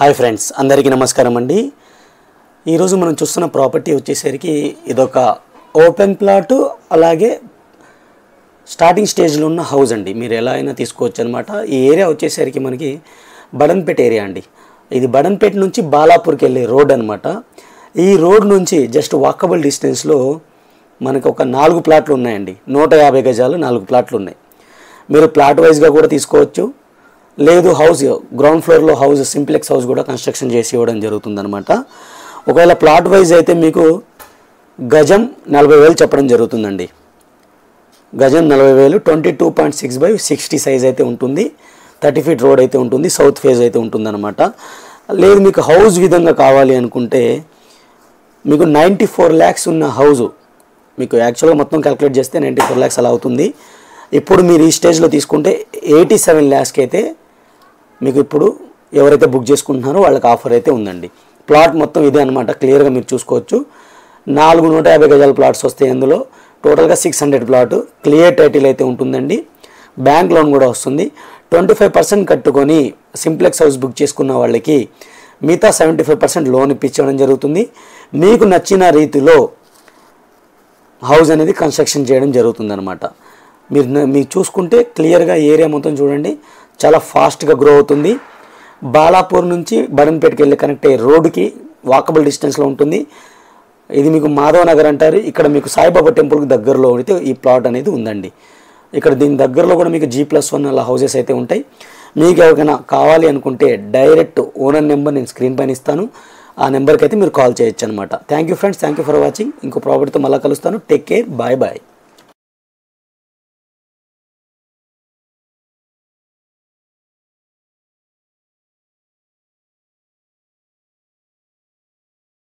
Hi friends, అందరికీ నమస్కారం అండి. ఈరోజు మనం చూస్తున్న ప్రాపర్టీ వచ్చేసరికి ఇదొక ఓపెన్ ప్లాట్, అలాగే స్టార్టింగ్ స్టేజ్లో ఉన్న హౌస్ అండి. మీరు ఎలా అయినా తీసుకోవచ్చు అనమాట. ఈ ఏరియా వచ్చేసరికి మనకి బడన్పేట ఏరియా అండి. ఇది బడన్పేట నుంచి బాలాపూర్కి వెళ్ళే రోడ్ అనమాట. ఈ రోడ్ నుంచి జస్ట్ వాకబుల్ డిస్టెన్స్లో మనకు ఒక 4 ప్లాట్లు ఉన్నాయండి. 150 గజాలు 4 ప్లాట్లు ఉన్నాయి. మీరు ప్లాట్ వైజ్గా కూడా తీసుకోవచ్చు, లేదు హౌస్ గ్రౌండ్ ఫ్లోర్లో హౌస్ సింప్లెక్స్ హౌస్ కూడా కన్స్ట్రక్షన్ చేసి ఇవ్వడం జరుగుతుందన్నమాట. ఒకవేళ ప్లాట్ వైజ్ అయితే మీకు గజం 40,000 చెప్పడం జరుగుతుందండి. గజం 40,000, 22.6/60 సైజ్ అయితే ఉంటుంది. 30 ఫీట్ రోడ్ అయితే ఉంటుంది, సౌత్ ఫేజ్ అయితే ఉంటుందన్నమాట. లేదు మీకు హౌస్ విధంగా కావాలి అనుకుంటే మీకు 94 lakhs ఉన్న హౌజు మీకు యాక్చువల్గా మొత్తం క్యాలిక్యులేట్ చేస్తే 94 lakhs అలా అవుతుంది. ఇప్పుడు మీరు ఈ స్టేజ్లో తీసుకుంటే 87 lakhsకి అయితే మీకు ఇప్పుడు ఎవరైతే బుక్ చేసుకుంటున్నారో వాళ్ళకి ఆఫర్ అయితే ఉందండి. ప్లాట్ మొత్తం ఇదే అనమాట, క్లియర్గా మీరు చూసుకోవచ్చు. 4 150 గజాల ప్లాట్స్ వస్తాయి. అందులో టోటల్గా 600 ప్లాట్, క్లియర్ టైటిల్ అయితే ఉంటుందండి. బ్యాంక్ లోన్ కూడా వస్తుంది. 25% కట్టుకొని సింప్లెక్స్ హౌస్ బుక్ చేసుకున్న వాళ్ళకి మిగతా 75% లోన్ ఇప్పించడం జరుగుతుంది. మీకు నచ్చిన రీతిలో హౌస్ అనేది కన్స్ట్రక్షన్ చేయడం జరుగుతుంది అనమాట. మీరు చూసుకుంటే క్లియర్గా ఏరియా మొత్తం చూడండి, చాలా ఫాస్ట్గా గ్రో అవుతుంది. బాలాపూర్ నుంచి బడన్పేటకి వెళ్ళి కనెక్ట్ అయ్యే రోడ్డుకి వాకబుల్ డిస్టెన్స్లో ఉంటుంది. ఇది మీకు మాధవ్ నగర్ అంటారు. ఇక్కడ మీకు సాయిబాబా టెంపుల్కి దగ్గరలో అయితే ఈ ప్లాట్ అనేది ఉందండి. ఇక్కడ దీని దగ్గరలో కూడా మీకు G+1 అలా హౌసెస్ అయితే ఉంటాయి. మీకు ఎవరికైనా కావాలి అనుకుంటే డైరెక్ట్ ఓనర్ నెంబర్ నేను స్క్రీన్ పైన ఇస్తాను. ఆ నెంబర్కి అయితే మీరు కాల్ చేయొచ్చు అనమాట. Thank you friends, thank you for watching. ఇంకో ప్రాపర్టీతో మళ్ళీ కలుస్తాను. Take care, bye bye.